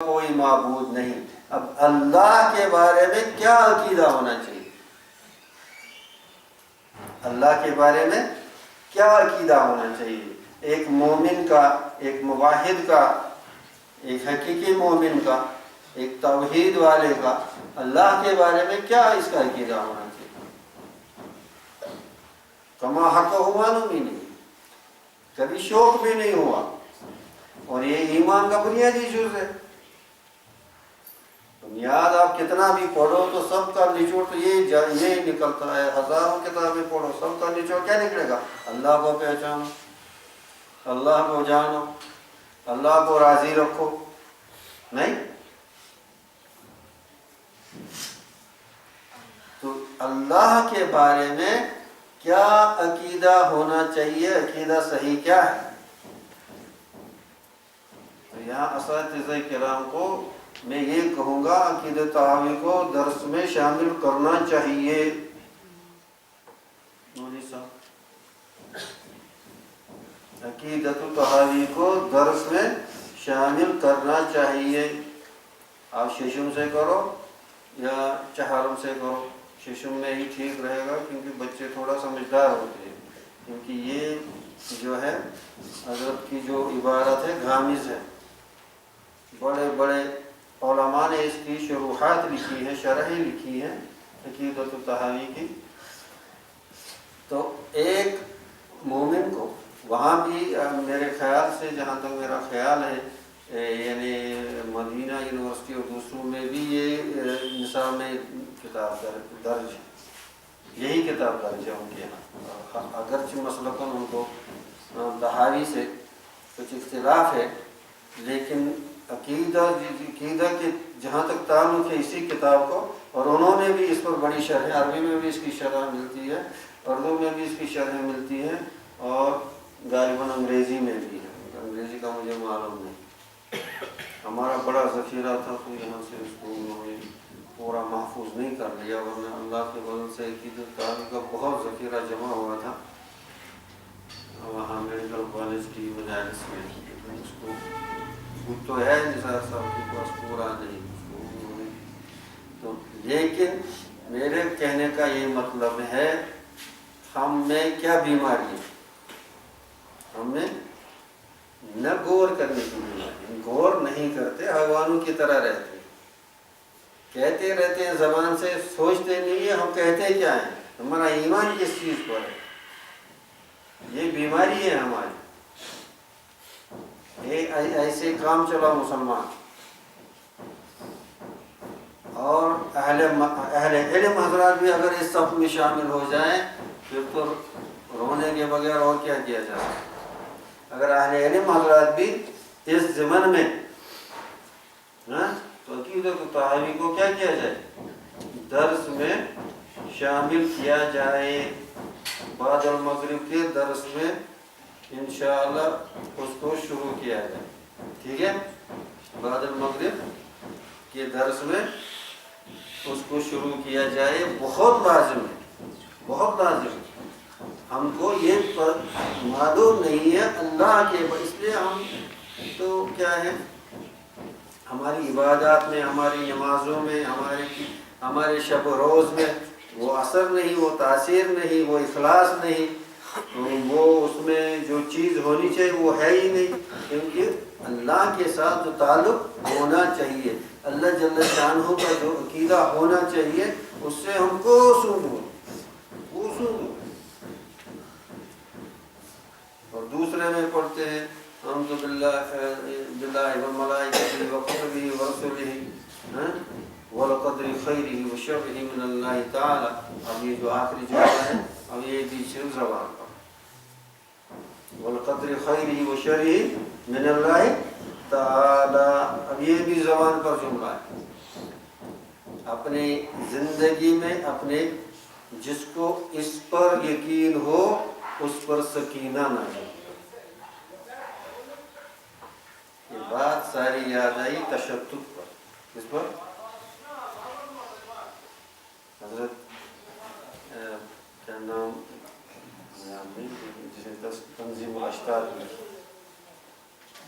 کوئی معبود نہیں. اب اللہ کے بارے میں کیا عقیدہ ہونا چاہیے؟ اللہ کے بارے میں کیا عقیدہ ہونا چاہیے؟ ایک مومن کا، ایک موحد کا، ایک حقیقی مومن کا، ایک توحید والے کا اللہ کے بارے میں کیا اس کا عقیدہ ہونا چاہیے؟ کما حق معلوم ہی نہیں، کبھی شوق بھی نہیں ہوا. اور یہ ایمان کا بنیادی جز ہے. بنیاد آپ کتنا بھی پڑھو تو سب کا نچوڑ تو یہ نکلتا ہے. ہزاروں کتابیں پڑھو، سب کا نچوڑ کیا نکلے گا؟ اللہ کو پہچانو، اللہ کو جانو، اللہ کو راضی رکھو. نہیں تو اللہ کے بارے میں کیا عقیدہ ہونا چاہیے؟ عقیدہ صحیح کیا ہے؟ تو یہاں اساتذہ کرام کو میں یہ کہوں گا عقیدۃ تحاوی کو درس میں شامل کرنا چاہیے. مولوی صاحب، عقیدۃ تحاوی کو درس میں شامل کرنا چاہیے. آپ ششم سے کرو یا چہارم سے کرو، ششم میں ہی ٹھیک رہے گا کیونکہ بچے تھوڑا سمجھدار ہوتے ہیں. کیونکہ یہ جو ہے حضرت کی جو عبارت ہے غامض ہے. بڑے بڑے علماء نے اس کی شروحات لکھی ہیں، شرحیں لکھی ہیں عقیدۃ تحاوی کی. تو ایک مومن کو وہاں بھی میرے خیال سے، جہاں تک میرا خیال ہے، یعنی مدینہ یونیورسٹی اور دوسروں میں بھی یہ نصاب میں کتاب درج ہے، یہی کتاب درج ہے ان کے یہاں. اگرچہ مسلکاً ان کو تحاوی سے کچھ اختلاف ہے، لیکن عقیدہ کے جہاں تک تعلق ہے اسی کتاب کو، اور انہوں نے بھی اس پر بڑی شرح، عربی میں بھی اس کی شرح ملتی ہے، اردو میں بھی اس کی شرح ملتی ہے، اور غالباً انگریزی میں بھی ہے. انگریزی کا مجھے معلوم نہیں. ہمارا بڑا ذخیرہ تھا تو یہاں سے اس کو انہوں نے پورا محفوظ نہیں کر لیا، ورنہ اللہ کے فضل سے عقیدۃ تحاوی کا بہت ذخیرہ جمع ہوا تھا وہاں میڈیکل کالج کی مجالس میں. اس کو خود تو ہے نثار صاحب کے پاس، پورا نہیں تو. لیکن میرے کہنے کا یہ مطلب ہے، ہم میں کیا بیماری ہے؟ ہم میں نہ غور کرنے کی بیماری. غور نہیں کرتے، حیوانوں کی طرح رہتے، کہتے رہتے ہیں زبان سے، سوچتے نہیں ہے ہم کہتے کیا ہیں، ہمارا ایمان کس چیز پر ہے. یہ بیماری ہے ہماری. ایسے کام چلا مسلمان. اور اہل علم حضرات بھی اگر اس صف میں شامل ہو جائیں پھر تو رونے کے بغیر اور کیا کیا جا سکتا. اگر اہل علم حضرات بھی اس ضمن میں تو عقیدۃ تحاوی کو کیا کیا جائے؟ درس میں شامل کیا جائے. بعد المغرب کے درس میں انشاءاللہ اس کو شروع کیا جائے. ٹھیک ہے، بعد المغرب کے درس میں اس کو شروع کیا جائے. بہت لازم ہے، بہت لازم ہے. ہم کو یہ معلوم نہیں ہے اللہ کے، اس لیے ہم تو کیا ہے، ہماری عبادات میں، ہماری نمازوں میں، ہمارے شب و روز میں وہ اثر نہیں، وہ تاثیر نہیں، وہ اخلاص نہیں، وہ اس میں جو چیز ہونی چاہیے وہ ہے ہی نہیں. کیونکہ اللہ کے ساتھ جو تعلق ہونا چاہیے، اللہ جل شانہ کا جو عقیدہ ہونا چاہیے، اس سے ہم کو سنو. اور دوسرے میں پڑھتے ہیں الحمد باللہ والملائکۃ وکتبہ ورسلہ والقدر خیرہ وشرہ من اللہ تعالی. اب یہ جو آخری جملہ ہے، اب یہ بھی صرف زبان پر، والقدر خیرہ وشرہ من اللہ تعالی. اب یہ بھی زبان پر جملہ ہے. اپنی زندگی میں اپنے جس کو اس پر یقین ہو اس پر سکینہ نہ جائے. یہ بات ساری یاد آئی تشدد پر. کس پر؟ حضرت کیا نام، جسے تنظیم الاشتات،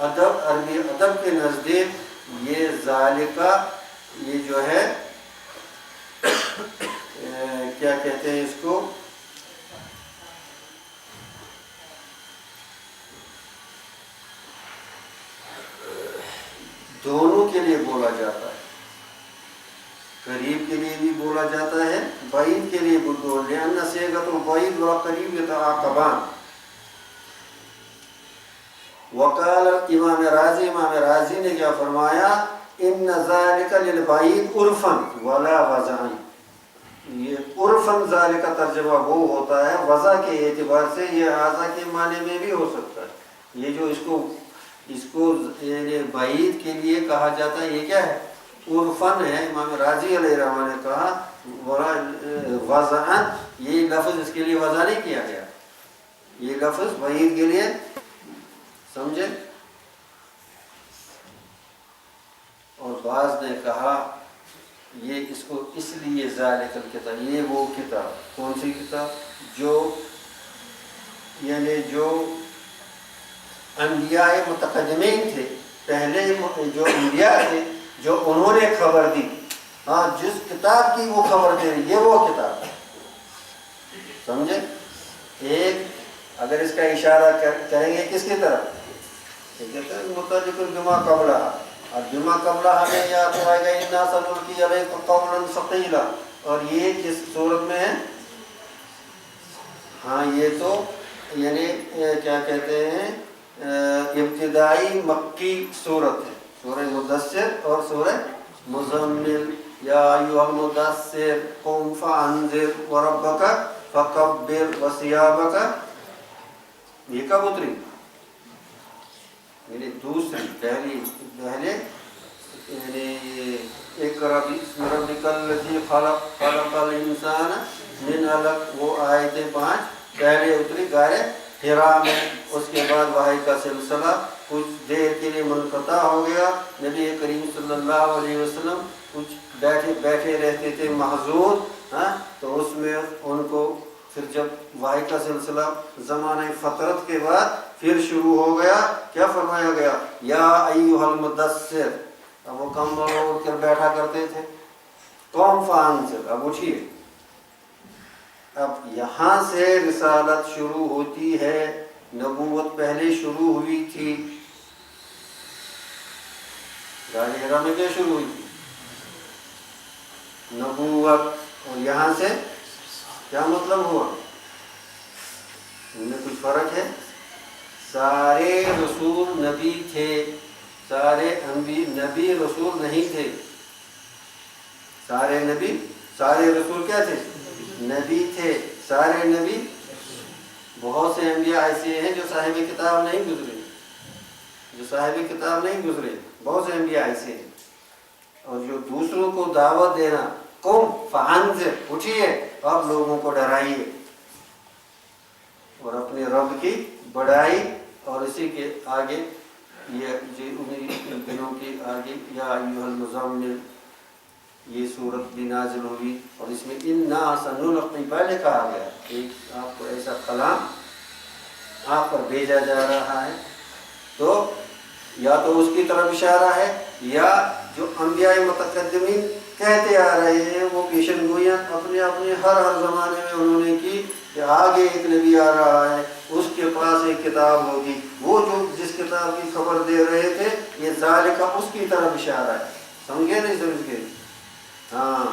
ادب کے نزدیک یہ ذالکہ یہ جو ہے کیا کہتے ہیں اس کو، دونوں کے لیے بولا جاتا ہے، قریب کے لیے بھی بولا جاتا ہے، بعید کے لیے بھی بولا، لأن صيغة البعید والقریب يتعاقبان۔ وقال امام راضی نے کیا فرمایا، ان ذالک للبعید عرفا ولا وضعا، یہ عرفاً ذالک ترجمہ وہ ہوتا ہے وضع کے اعتبار سے، یہ اعضا کے معنی میں بھی ہو سکتا ہے، یہ جو اس کو یعنی بعید کے لیے کہا جاتا ہے، یہ کیا ہے، عرفاً ہے۔ امام راضی علیہ الرحمہ نے کہا وضعاً، یہ لفظ اس کے لیے وضع نہیں کیا گیا، یہ لفظ بعید کے لیے، سمجھے۔ اور بعض نے کہا یہ اس کو اس لیے ذالک الکتاب، یہ وہ کتاب، کون سی کتاب، جو یعنی جو انبیاء متقدمین تھے، پہلے جو انبیاء تھے جو انہوں نے خبر دی، ہاں جس کتاب کی وہ خبر دے رہی، یہ وہ کتاب ہے، سمجھے۔ ایک اگر اس کا اشارہ کریں گے کس کی طرف، یہ کہتے ہیں متعلق بما قبلہ، اور بما قبلہ ہمیں یا تو آئے گا انا سنلقی علیک قولا ثقیلا، اور یہ کس صورت میں ہے، ہاں یہ تو یعنی کیا کہتے ہیں ابتدائی مکی صورت ہے، سورہ مدثر اور سورہ مزمل، یا ایھا المدثر قم فانذر وربک فکبر وثیابک، یہ کب اتری، یعنی دوسری، پہلے یعنی اقرأ باسم ربک الذی خلق خلق الانسان من علق، وہ آیتیں 5 پہلے اتری غار حرا میں، اس کے بعد وحی کا سلسلہ کچھ دیر کے لیے منقطع ہو گیا، نبی کریم صلی اللہ علیہ وسلم کچھ بیٹھے رہتے تھے محظوظ، تو اس میں ان کو پھر جب وحی کا سلسلہ زمانہ فترت کے بعد پھر شروع ہو گیا، کیا فرمایا گیا، یا ایھا المدثر، اب وہ کمبل اوڑھ کر بیٹھا کرتے تھے، قم فانذر، اب اٹھیے، اب یہاں سے رسالت شروع ہوتی ہے، نبوت پہلے شروع ہوئی تھی، غار حرا میں کیا شروع ہوئی تھی، نبوت، اور یہاں سے کیا مطلب ہوا، ان میں کچھ فرق ہے، سارے رسول نبی تھے، سارے نبی رسول نہیں تھے، سارے رسول کیا تھے، نبی تھے، سارے نبی، بہت سے انبیاء ایسے ہیں جو صاحب کتاب نہیں گزرے، بہت سے انبیاء ایسے ہیں، اور جو دوسروں کو دعوت دینا، قم فانذر، اٹھیے آپ لوگوں کو ڈرائیے، اور اپنے رب کی بڑائی، اور اسی کے آگے یہ ان دنوں کے آگے یا ایھا المزمل، یہ صورت بھی نازل ہوئی، اور اس میں انا سنلقی پہلے کہا گیا، ایک آپ کو ایسا کلام آپ پر بھیجا جا رہا ہے، تو یا تو اس کی طرف اشارہ ہے، یا جو انبیاء متقدمین کہتے آ رہے ہیں وہ پیشن گوئیاں اپنے ہر زمانے میں انہوں نے کی، کہ آگے ایک نبی آ رہا ہے، اس کے پاس ایک کتاب ہوگی، وہ جو جس کتاب کی خبر دے رہے تھے، یہ ذالک اس کی طرف اشارہ ہے، سمجھے نہیں سمجھ گئے، ہاں۔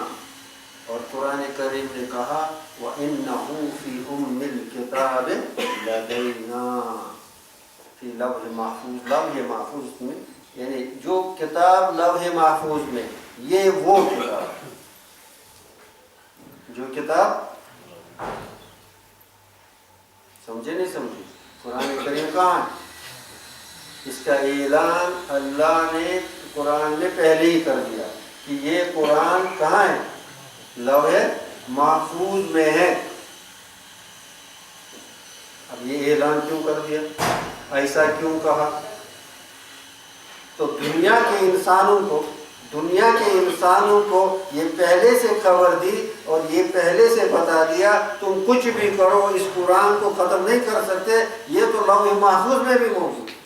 اور قرآن کریم نے کہا وَإِنَّهُ فِي أُمِّ الْكِتَابِ لَدَيْنَا فی لوح محفوظ، لوح محفوظ میں یعنی جو کتاب لوح محفوظ میں، یہ وہ کتاب، جو کتاب، سمجھے نہیں سمجھے، قرآن کریم کہاں ہے، اس کا اعلان اللہ نے قرآن میں پہلے ہی کر دیا کہ یہ قرآن کہاں ہے، لوح محفوظ میں ہے۔ اب یہ اعلان کیوں کر دیا، ایسا کیوں کہا، تو دنیا کے انسانوں کو دنیا کے انسانوں کو یہ پہلے سے خبر دی اور یہ پہلے سے بتا دیا تم کچھ بھی کرو اس قرآن کو ختم نہیں کر سکتے، یہ تو لوح محفوظ میں بھی موجود ہے۔